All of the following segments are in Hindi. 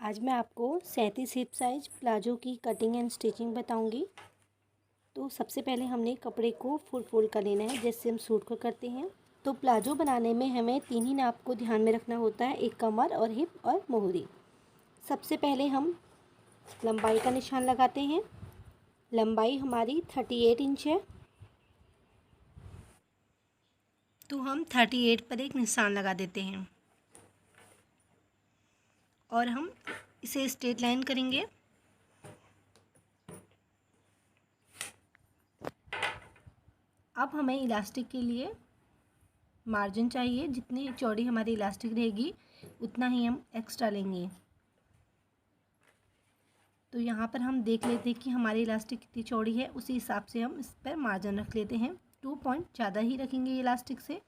आज मैं आपको 37 हिप साइज प्लाजो की कटिंग एंड स्टिचिंग बताऊंगी। तो सबसे पहले हमने कपड़े को फोल्ड कर लेना है जैसे हम सूट को करते हैं। तो प्लाजो बनाने में हमें 3 ही नाप को ध्यान में रखना होता है, एक कमर और हिप और मोहरी। सबसे पहले हम लंबाई का निशान लगाते हैं। लंबाई हमारी 38 इंच है, तो हम 38 पर एक निशान लगा देते हैं और हम इसे स्ट्रेट लाइन करेंगे। अब हमें इलास्टिक के लिए मार्जिन चाहिए, जितनी चौड़ी हमारी इलास्टिक रहेगी उतना ही हम एक्स्ट्रा लेंगे। तो यहाँ पर हम देख लेते हैं कि हमारी इलास्टिक कितनी चौड़ी है, उसी हिसाब से हम इस पर मार्जिन रख लेते हैं। 2 पॉइंट ज़्यादा ही रखेंगे इलास्टिक से,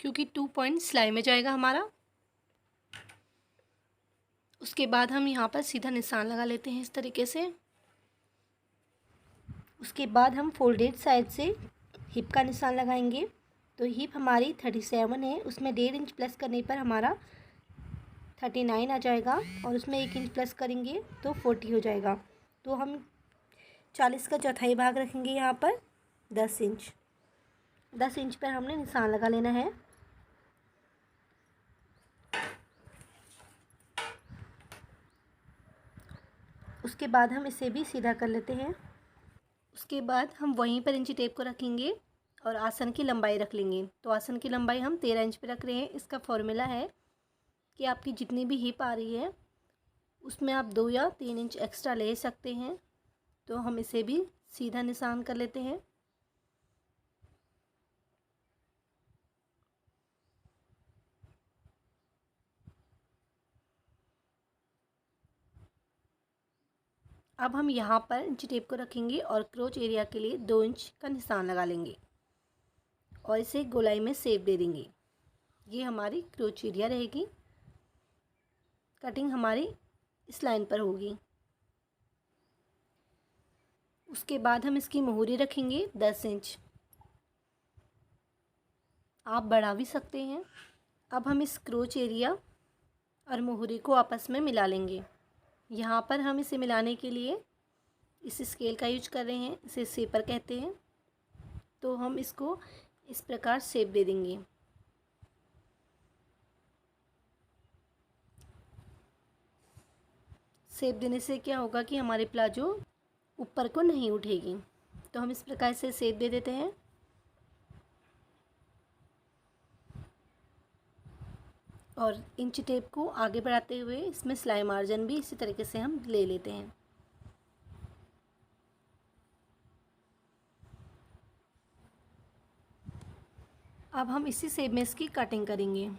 क्योंकि 2 पॉइंट सिलाई में जाएगा हमारा। उसके बाद हम यहाँ पर सीधा निशान लगा लेते हैं इस तरीके से। उसके बाद हम फोल्डेड साइड से हिप का निशान लगाएंगे। तो हिप हमारी 37 है, उसमें 1.5 इंच प्लस करने पर हमारा 39 आ जाएगा और उसमें 1 इंच प्लस करेंगे तो 40 हो जाएगा। तो हम 40 का चौथाई भाग रखेंगे यहाँ पर 10 इंच। 10 इंच पर हमने निशान लगा लेना है। उसके बाद हम इसे भी सीधा कर लेते हैं। उसके बाद हम वहीं पर इंची टेप को रखेंगे और आसन की लंबाई रख लेंगे। तो आसन की लंबाई हम 13 इंच पे रख रहे हैं। इसका फॉर्मूला है कि आपकी जितनी भी हिप आ रही है उसमें आप 2 या 3 इंच एक्स्ट्रा ले सकते हैं। तो हम इसे भी सीधा निशान कर लेते हैं। अब हम यहाँ पर इंची टेप को रखेंगे और क्रोच एरिया के लिए 2 इंच का निशान लगा लेंगे और इसे गोलाई में शेप दे देंगे। ये हमारी क्रोच एरिया रहेगी। कटिंग हमारी इस लाइन पर होगी। उसके बाद हम इसकी मोहरी रखेंगे 10 इंच। आप बढ़ा भी सकते हैं। अब हम इस क्रोच एरिया और मोहरी को आपस में मिला लेंगे। यहाँ पर हम इसे मिलाने के लिए इस स्केल का यूज कर रहे हैं, इसे शेपर कहते हैं। तो हम इसको इस प्रकार शेप दे देंगे। शेप देने से क्या होगा कि हमारे प्लाजो ऊपर को नहीं उठेगी। तो हम इस प्रकार से शेप दे देते हैं। और इंच टेप को आगे बढ़ाते हुए इसमें सिलाई मार्जिन भी इसी तरीके से हम ले लेते हैं। अब हम इसी शेप में इसकी कटिंग करेंगे।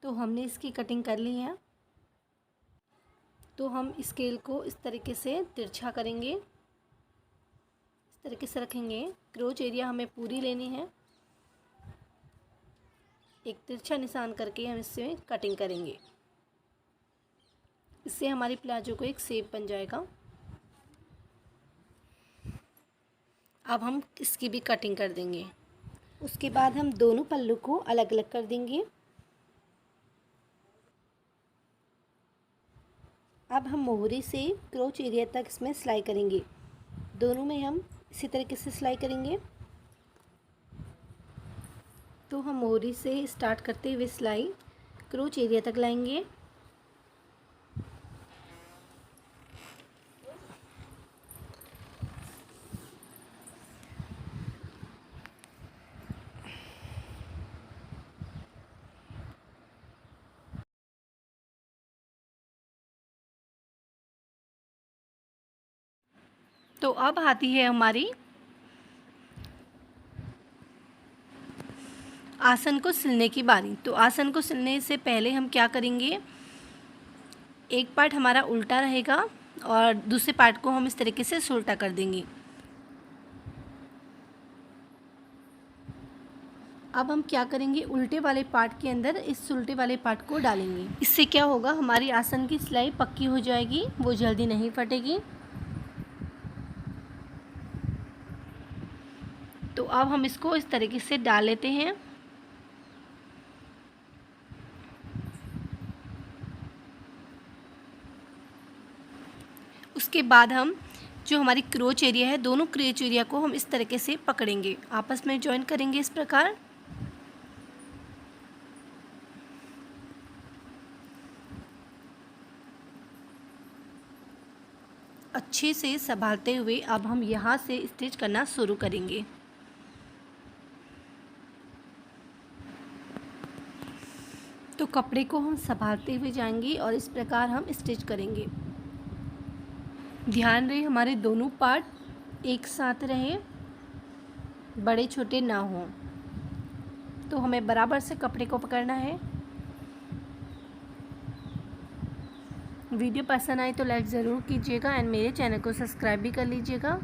तो हमने इसकी कटिंग कर ली है। तो हम स्केल को इस तरीके से तिरछा करेंगे, इस तरीके से रखेंगे। क्रोच एरिया हमें पूरी लेनी है। एक तिरछा निशान करके हम इससे कटिंग करेंगे। इससे हमारी प्लाजो को एक शेप बन जाएगा। अब हम इसकी भी कटिंग कर देंगे। उसके बाद हम दोनों पल्लू को अलग अलग कर देंगे। अब हम मोहरी से क्रोच एरिया तक इसमें सिलाई करेंगे। दोनों में हम इसी तरीके से सिलाई करेंगे। तो हम मोहरी से स्टार्ट करते हुए सिलाई क्रोच एरिया तक लाएंगे। तो अब आती है हमारी आसन को सिलने की बारी। तो आसन को सिलने से पहले हम क्या करेंगे, एक पार्ट हमारा उल्टा रहेगा और दूसरे पार्ट को हम इस तरीके से उल्टा कर देंगे। अब हम क्या करेंगे, उल्टे वाले पार्ट के अंदर इस उल्टे वाले पार्ट को डालेंगे। इससे क्या होगा, हमारी आसन की सिलाई पक्की हो जाएगी, वो जल्दी नहीं फटेगी। तो अब हम इसको इस तरीके से डाल लेते हैं। उसके बाद हम जो हमारी क्रोच एरिया है, दोनों क्रोच एरिया को हम इस तरीके से पकड़ेंगे, आपस में जॉइन करेंगे इस प्रकार। अच्छे से संभालते हुए अब हम यहाँ से स्टिच करना शुरू करेंगे। तो कपड़े को हम संभालते हुए जाएंगे और इस प्रकार हम स्टिच करेंगे। ध्यान रहे हमारे दोनों पार्ट एक साथ रहे, बड़े छोटे ना हों। तो हमें बराबर से कपड़े को पकड़ना है। वीडियो पसंद आए तो लाइक ज़रूर कीजिएगा एंड मेरे चैनल को सब्सक्राइब भी कर लीजिएगा।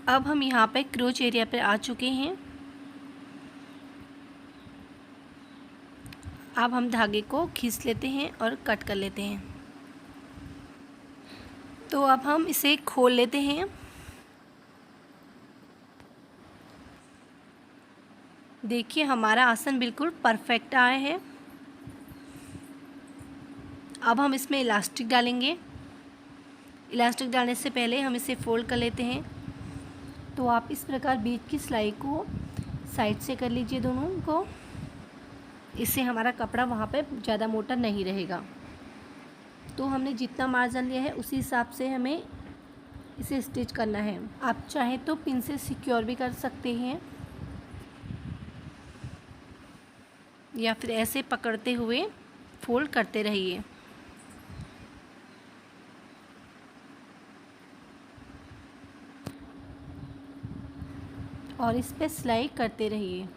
अब हम यहाँ पे क्रोच एरिया पर आ चुके हैं। अब हम धागे को खींच लेते हैं और कट कर लेते हैं। तो अब हम इसे खोल लेते हैं। देखिए हमारा आसन बिल्कुल परफेक्ट आया है। अब हम इसमें इलास्टिक डालेंगे। इलास्टिक डालने से पहले हम इसे फोल्ड कर लेते हैं। तो आप इस प्रकार बीच की सिलाई को साइड से कर लीजिए दोनों को, इससे हमारा कपड़ा वहाँ पे ज़्यादा मोटा नहीं रहेगा। तो हमने जितना मार्जिन लिया है उसी हिसाब से हमें इसे स्टिच करना है। आप चाहें तो पिन से सिक्योर भी कर सकते हैं या फिर ऐसे पकड़ते हुए फोल्ड करते रहिए। और इस पे सिलाई करते रहिए।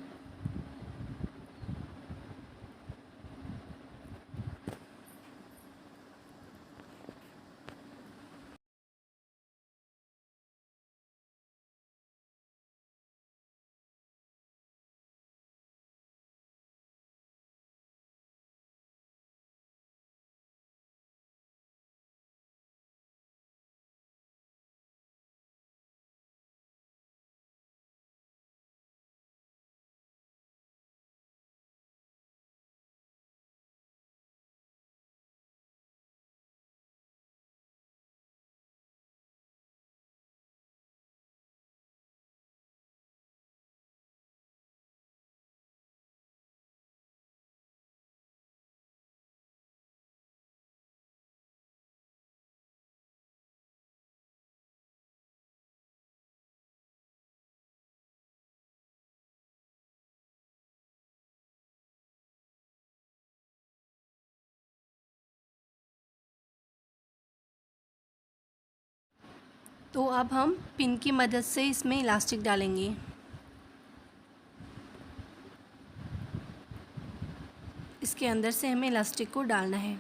तो अब हम पिन की मदद से इसमें इलास्टिक डालेंगे। इसके अंदर से हमें इलास्टिक को डालना है।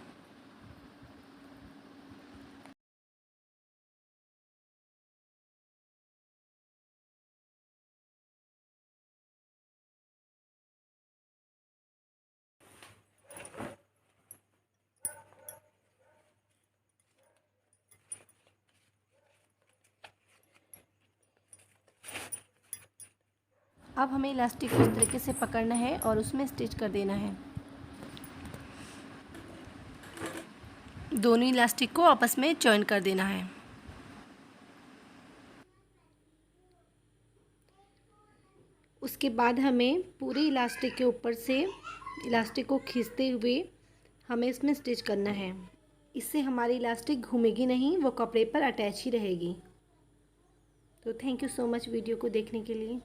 अब हमें इलास्टिक को इस तरीके से पकड़ना है और उसमें स्टिच कर देना है। दोनों इलास्टिक को आपस में जॉइन कर देना है। उसके बाद हमें पूरे इलास्टिक के ऊपर से इलास्टिक को खींचते हुए हमें इसमें स्टिच करना है। इससे हमारी इलास्टिक घूमेगी नहीं, वो कपड़े पर अटैच ही रहेगी। तो thank you so much video को देखने के लिए।